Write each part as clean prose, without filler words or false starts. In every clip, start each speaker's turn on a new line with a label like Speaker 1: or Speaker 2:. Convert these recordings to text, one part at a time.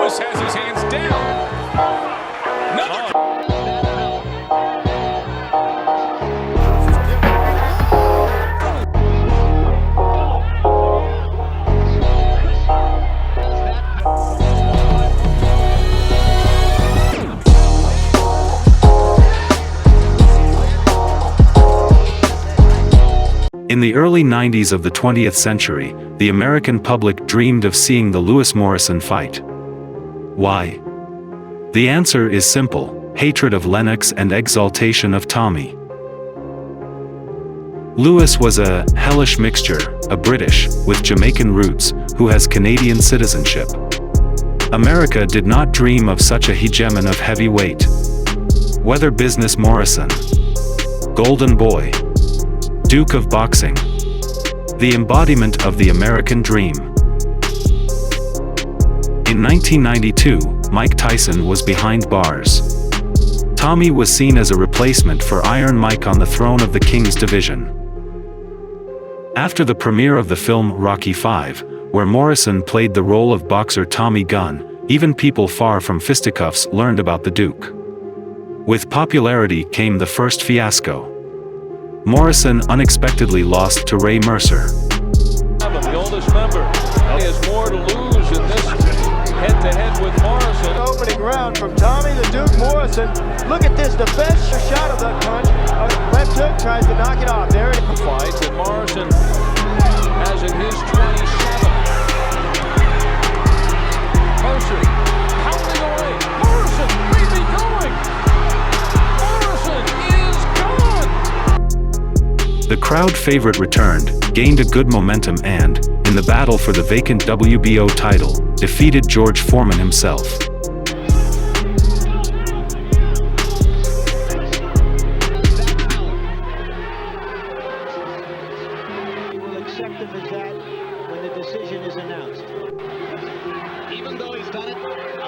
Speaker 1: Lewis has his hands down.
Speaker 2: In the early 90s of the 20th century, the American public dreamed of seeing the Lewis-Morrison fight. Why? The answer is simple: hatred of Lennox and exaltation of Tommy. Lewis was a hellish mixture, a British, with Jamaican roots, who has Canadian citizenship. America did not dream of such a hegemon of heavyweight. Whether business Morrison, Golden Boy, Duke of Boxing, the embodiment of the American dream. In 1992, Mike Tyson was behind bars. Tommy was seen as a replacement for Iron Mike on the throne of the King's Division. After the premiere of the film Rocky V, where Morrison played the role of boxer Tommy Gunn, even people far from fisticuffs learned about the Duke. With popularity came the first fiasco. Morrison unexpectedly lost to Ray Mercer.
Speaker 3: The oldest member. He has more to lose in this head-to-head with Morrison.
Speaker 4: Opening round from Tommy the Duke Morrison. Look at this, the best shot of that punch. Left hook, tries to knock it off. There it is.
Speaker 3: Fights, and Morrison has in his 27. Mercer pounding away. Morrison may be going. Morrison is gone.
Speaker 2: The crowd favorite returned, gained a good momentum and, in the battle for the vacant WBO title, defeated George Foreman himself.
Speaker 5: We'll accept him as that when the decision is announced.
Speaker 6: Even though he's done it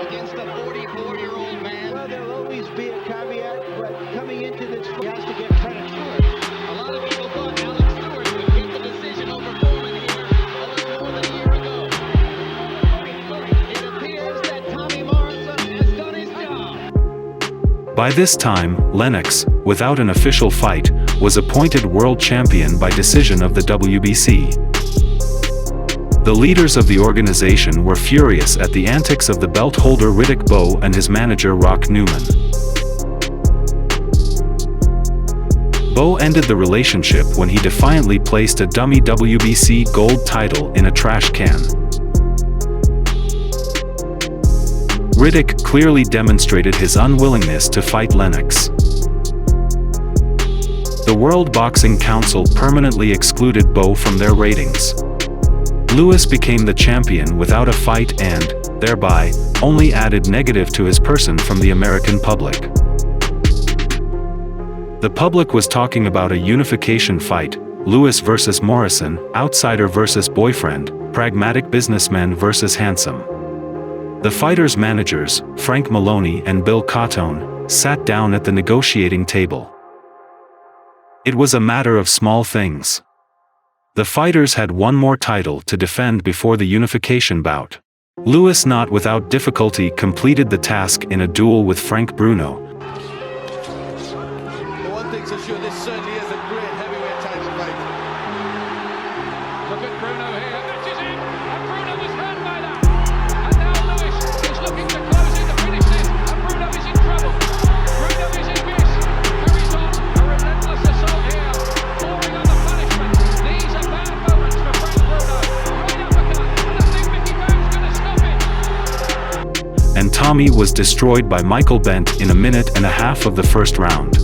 Speaker 6: against a 44-year-old man.
Speaker 5: Well, there'll always be a caveat, but coming into this, he has to get credit for it.
Speaker 6: A lot of people thought Alex Stewart would get the decision over Foreman here a little more than a year ago. It appears that Tommy Morrison has done his job.
Speaker 2: By this time, Lennox, without an official fight, was appointed world champion by decision of the WBC. The leaders of the organization were furious at the antics of the belt holder Riddick Bowe and his manager Rock Newman. Bowe ended the relationship when he defiantly placed a dummy WBC gold title in a trash can. Riddick clearly demonstrated his unwillingness to fight Lennox. The World Boxing Council permanently excluded Bowe from their ratings. Lewis became the champion without a fight and, thereby, only added negative to his person from the American public. The public was talking about a unification fight, Lewis versus Morrison, outsider versus boyfriend, pragmatic businessman versus handsome. The fighters' managers, Frank Maloney and Bill Cotone, sat down at the negotiating table. It was a matter of small things. The fighters had one more title to defend before the unification bout. Lewis, not without difficulty, completed the task in a duel with Frank Bruno.
Speaker 7: The one thing's for sure, this certainly is a great heavyweight title fight.
Speaker 3: Look at Bruno here. Matches in. And Bruno was hurt by that. And now Lewis is looking to close in to finish this. And Bruno is in trouble. Bruno is in this. Carries on a relentless assault here. Pouring on the punishment. These are bad moments for Frank Bruno. Right uppercut. And I think Mickey Bowe's going to stop it.
Speaker 2: And Tommy was destroyed by Michael Bent in a minute and a half of the first round.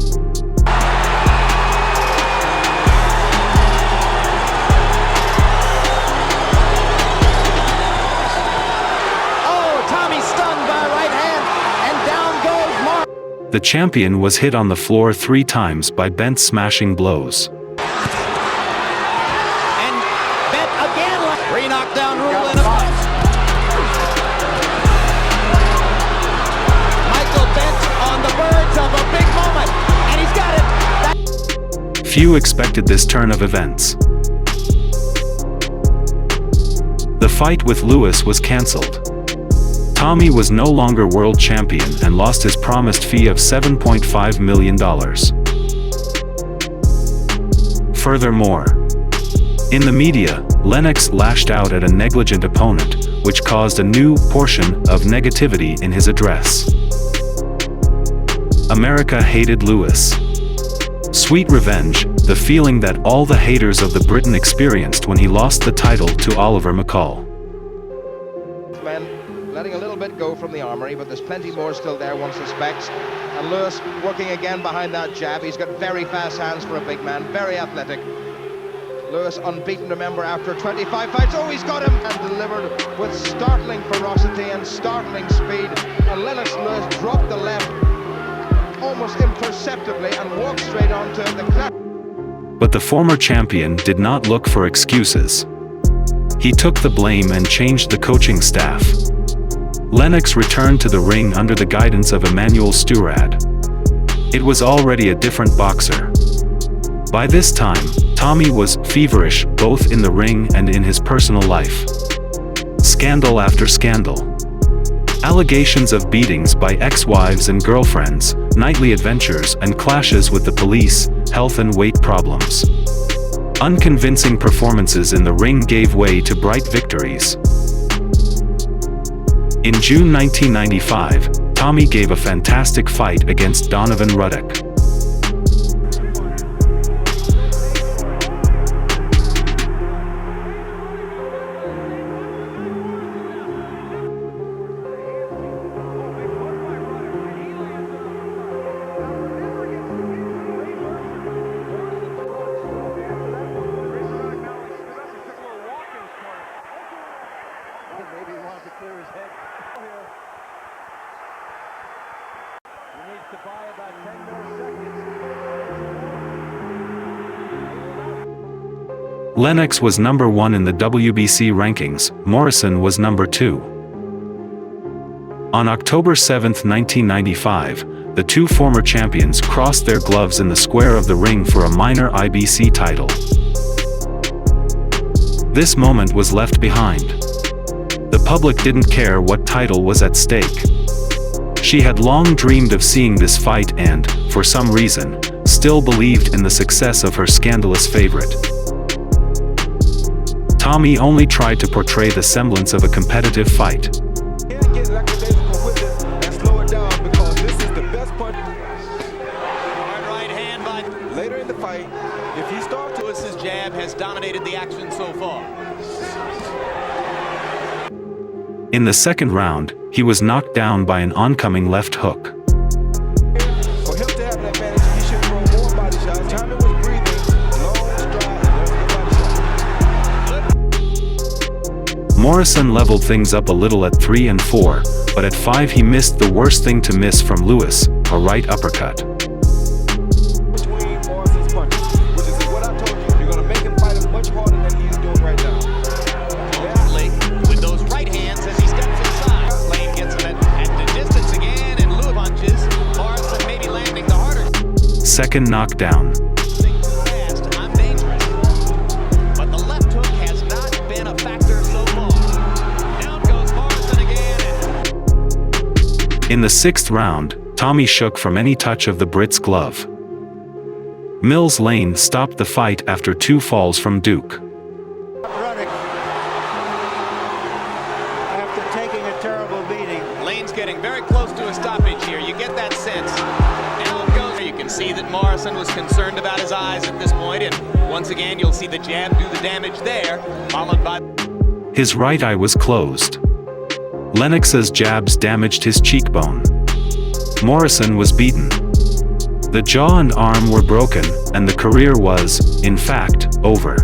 Speaker 2: The champion was hit on the floor 3 times by Bent's smashing blows.
Speaker 5: And Bent again, 3 knockdown rule in a punch. Michael Bent on the verge of a big moment, and he's got it.
Speaker 2: Few expected this turn of events. The fight with Lewis was cancelled. Tommy was no longer world champion and lost his promised fee of $7.5 million. Furthermore, in the media, Lennox lashed out at a negligent opponent, which caused a new portion of negativity in his address. America hated Lewis. Sweet revenge, the feeling that all the haters of the Briton experienced when he lost the title to Oliver McCall.
Speaker 1: Men letting a little bit go from the armory, but there's plenty more still there, one suspects. And Lewis working again behind that jab. He's got very fast hands for a big man, very athletic. Lewis unbeaten, remember, after 25 fights. Oh, he's got him! And delivered with startling ferocity and startling speed. And Lennox Lewis dropped the left almost imperceptibly and walked straight onto the cleft.
Speaker 2: But the former champion did not look for excuses. He took the blame and changed the coaching staff. Lennox returned to the ring under the guidance of Emmanuel Sturad. It was already a different boxer. By this time, Tommy was feverish both in the ring and in his personal life. Scandal after scandal. Allegations of beatings by ex-wives and girlfriends, nightly adventures and clashes with the police, health and weight problems. Unconvincing performances in the ring gave way to bright victories. In June 1995, Tommy gave a fantastic fight against Donovan Ruddock.
Speaker 4: Maybe he wanted to clear his head. He needs to buy about 10 more seconds.
Speaker 2: Lennox was number 1 in the WBC rankings, Morrison was number 2. On October 7, 1995, the two former champions crossed their gloves in the square of the ring for a minor IBC title. This moment was left behind. The public didn't care what title was at stake. She had long dreamed of seeing this fight and, for some reason, still believed in the success of her scandalous favorite. Tommy only tried to portray the semblance of a competitive fight.
Speaker 7: Can't get lackadaisical with it and slow it down because this is the best part.
Speaker 5: Hard right hand by
Speaker 7: Later in the fight, if he starts to
Speaker 5: Lewis's jab has dominated the action so far.
Speaker 2: In the second round, he was knocked down by an oncoming left hook.
Speaker 7: for him to have an advantage, he should throw more body shots. Tommy was breathing, long stride, and body shot.
Speaker 2: Morrison leveled things up a little at 3 and 4, but at 5 he missed the worst thing to miss from Lewis, a right uppercut.
Speaker 7: Between Morrison's punches, which is what I told you, you're going to make him fight him much harder than he's doing right now.
Speaker 5: With those right hands as he steps inside. Lane gets him at the distance again, and Lewis punches. Morrison maybe landing the harder.
Speaker 2: Second knockdown.
Speaker 5: Too fast, I'm dangerous. But the left hook has not been a factor so far. Down goes Morrison again.
Speaker 2: In the 6th round, Tommy shook from any touch of the Brit's glove. Mills Lane stopped the fight after 2 falls from Duke.
Speaker 4: Ruddock, after taking a terrible beating.
Speaker 5: Lane's getting very close to a stoppage here. You get that sense. Now it goes. You can see that Morrison was concerned about his eyes at this point, and once again you'll see the jab do the damage there, followed by
Speaker 2: His right eye was closed. Lennox's jabs damaged his cheekbone. Morrison was beaten. The jaw and arm were broken, and the career was, in fact, over.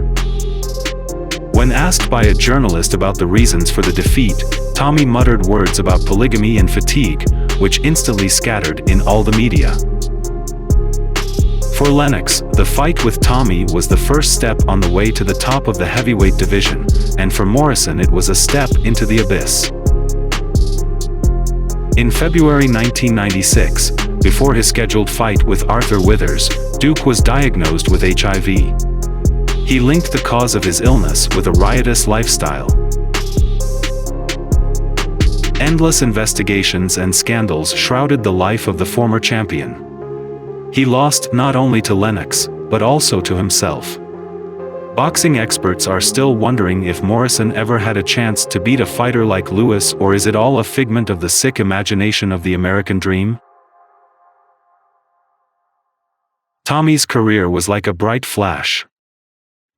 Speaker 2: When asked by a journalist about the reasons for the defeat, Tommy muttered words about polygamy and fatigue, which instantly scattered in all the media. For Lennox, the fight with Tommy was the first step on the way to the top of the heavyweight division, and for Morrison it was a step into the abyss. In February 1996, before his scheduled fight with Arthur Withers, Duke was diagnosed with HIV. He linked the cause of his illness with a riotous lifestyle. Endless investigations and scandals shrouded the life of the former champion. He lost not only to Lennox, but also to himself. Boxing experts are still wondering if Morrison ever had a chance to beat a fighter like Lewis, or is it all a figment of the sick imagination of the American dream? Tommy's career was like a bright flash.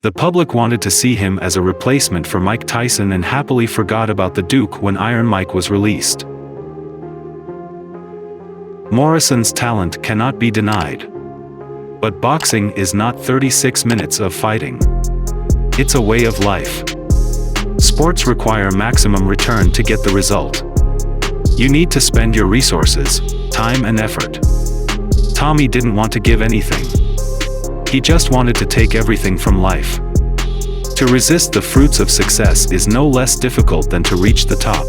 Speaker 2: The public wanted to see him as a replacement for Mike Tyson and happily forgot about the Duke when Iron Mike was released. Morrison's talent cannot be denied. But boxing is not 36 minutes of fighting. It's a way of life. Sports require maximum return to get the result. You need to spend your resources, time and effort. Tommy didn't want to give anything. He just wanted to take everything from life. To resist the fruits of success is no less difficult than to reach the top.